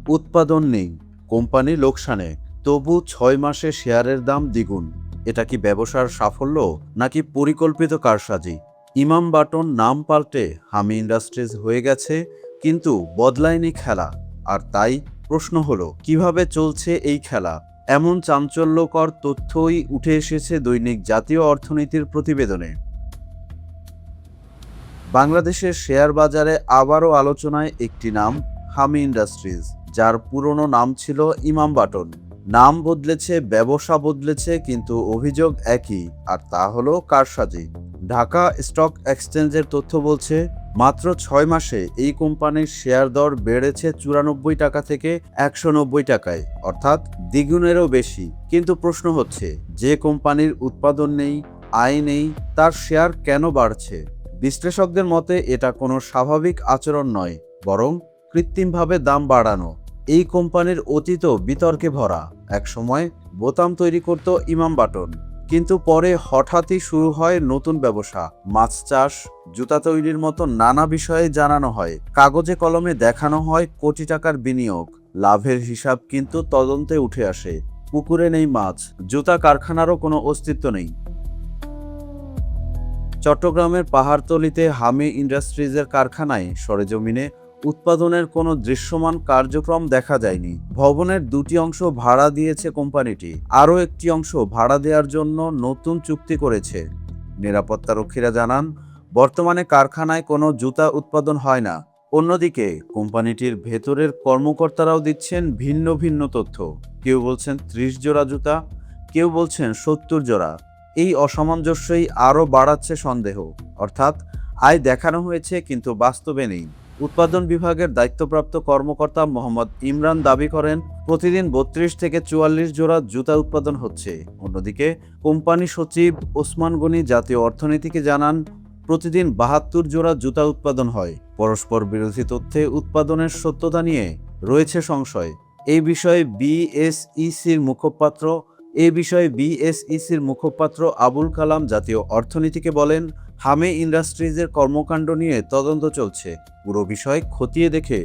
উৎপাদন নেই, কোম্পানি লোকসানে, তবু 6 মাসে শেয়ারের দাম দ্বিগুণ। এটা কি ব্যবসার সাফল্য নাকি পরিকল্পিত কারসাজি? ইমাম বাটন নাম পাল্টে হামি ইন্ডাস্ট্রিজ হয়ে গেছে, কিন্তু বদলায়নি খেলা। আর তাই প্রশ্ন হলো, কিভাবে চলছে এই খেলা? এমন চাঞ্চল্যকর তথ্যই উঠে এসেছে দৈনিক জাতীয় অর্থনীতির প্রতিবেদনে। বাংলাদেশের শেয়ার বাজারে আবারও আলোচনায় একটি নাম, হামি ইন্ডাস্ট্রিজ, যার পুরনো নাম ছিল ইমাম বাটন। নাম বদলেছে, ব্যবসা বদলেছে, কিন্তু অভিযোগ একই, আর তা হলো কারসাজি। ঢাকা স্টক এক্সচেঞ্জের তথ্য বলছে, মাত্র 6 মাসে এই কোম্পানির শেয়ার দর বেড়েছে 94 টাকা থেকে 190 টাকায়, অর্থাৎ দ্বিগুণেরও বেশি। কিন্তু প্রশ্ন হচ্ছে, যে কোম্পানির উৎপাদন নেই, আয় নেই, তার শেয়ার কেন বাড়ছে? বিশ্লেষকদের মতে এটা কোনো স্বাভাবিক আচরণ নয়, বরং কৃত্রিমভাবে দাম বাড়ানো। এই কোম্পানির অতীতও বিতর্কে ভরা। একসময় বোতাম তৈরি করত ইমাম বাটন, কিন্তু পরে হঠাৎই শুরু হয় নতুন ব্যবসা। মাছ চাষ, জুতা তৈরির মতো নানা বিষয়ে জানানো হয়, কাগজে কলমে দেখানো হয় কোটি টাকার বিনিয়োগ। লাভের হিসাব কিন্তু তদন্তে উঠে আসে, পুকুরে নেই মাছ, জুতা কারখানারও কোনো অস্তিত্ব নেই। চট্টগ্রামের পাহাড়তলীতে হামি ইন্ডাস্ট্রিজের কারখানায় সরেজমিনে উৎপাদনের কোনো দৃশ্যমান কার্যক্রম দেখা যায়নি। ভবনের 2টি অংশ ভাড়া দিয়েছে কোম্পানিটি, আরও একটি অংশ ভাড়া দেওয়ার জন্য নতুন চুক্তি করেছে। নিরাপত্তারক্ষীরা জানান, বর্তমানে কারখানায় কোনো জুতা উৎপাদন হয় না। অন্যদিকে কোম্পানিটির ভেতরের কর্মকর্তারাও দিচ্ছেন ভিন্ন ভিন্ন তথ্য। কেউ বলছেন 30 জোড়া জুতা, কেউ বলছেন 70 জোড়া। এই অসামঞ্জস্যই আরও বাড়াচ্ছে সন্দেহ, অর্থাৎ আয় দেখানো হয়েছে কিন্তু বাস্তবে নেই। উৎপাদন বিভাগের দায়িত্বপ্রাপ্ত কর্মকর্তা মোহাম্মদ ইমরান দাবি করেন, প্রতিদিন 32 থেকে 44 জোড়া জুতা উৎপাদন হচ্ছে। অন্যদিকে কোম্পানি সচিব ওসমান গনি জাতীয় অর্থনীতিকে জানান, প্রতিদিন 72 জোড়া জুতা উৎপাদন হয়। পরস্পর বিরোধী তথ্যে উৎপাদনের সত্যতা নিয়ে রয়েছে সংশয়। এই বিষয়ে বিএসইসির মুখপাত্র আবুল কালাম জাতীয় অর্থনীতিকে বলেন, হামি ইন্ডাস্ট্রিজের কর্মকাণ্ড নিয়ে তদন্ত চলছে। পুরো বিষয় খতিয়ে দেখে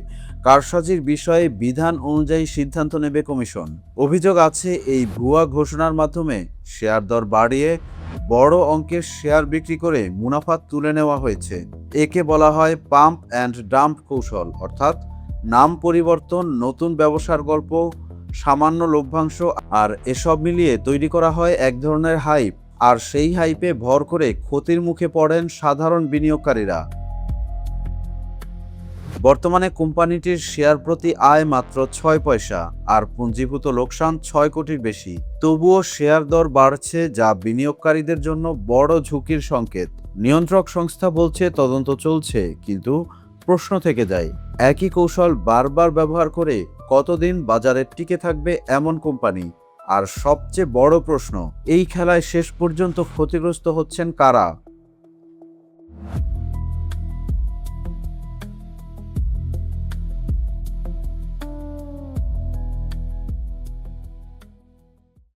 কারসাজির বিষয়ে বিধান অনুযায়ী সিদ্ধান্ত নেবে কমিশন। অভিযোগ আছে, এই ভুয়া ঘোষণার মাধ্যমে শেয়ার দর বাড়িয়ে বড় অঙ্কের শেয়ার বিক্রি করে মুনাফা তুলে নেওয়া হয়েছে। একে বলা হয় পাম্প অ্যান্ড ডাম্প কৌশল, অর্থাৎ নাম পরিবর্তন, নতুন ব্যবসার গল্প, সামান্য লভ্যাংশ, আর এসব মিলিয়ে তৈরি করা হয় এক ধরনের হাইপ। আর সেই হাইপে ভর করে ক্ষতির মুখে পড়েন সাধারণ বিনিয়োগকারীরা। বর্তমানে কোম্পানিটির শেয়ার প্রতি আয় মাত্র 6 পয়সা, আর পুঞ্জীভূত লোকসান 6 কোটির বেশি। তবুও শেয়ার দর বাড়ছে, যা বিনিয়োগকারীদের জন্য বড় ঝুঁকির সংকেত। নিয়ন্ত্রক সংস্থা বলছে তদন্ত চলছে, কিন্তু প্রশ্ন থেকে যায়, একই কৌশল বারবার ব্যবহার করে কতদিন বাজারে টিকে থাকবে এমন কোম্পানি? আর সবচেয়ে বড় প্রশ্ন, এই খেলায় শেষ পর্যন্ত ক্ষতিগ্রস্ত হচ্ছেন কারা?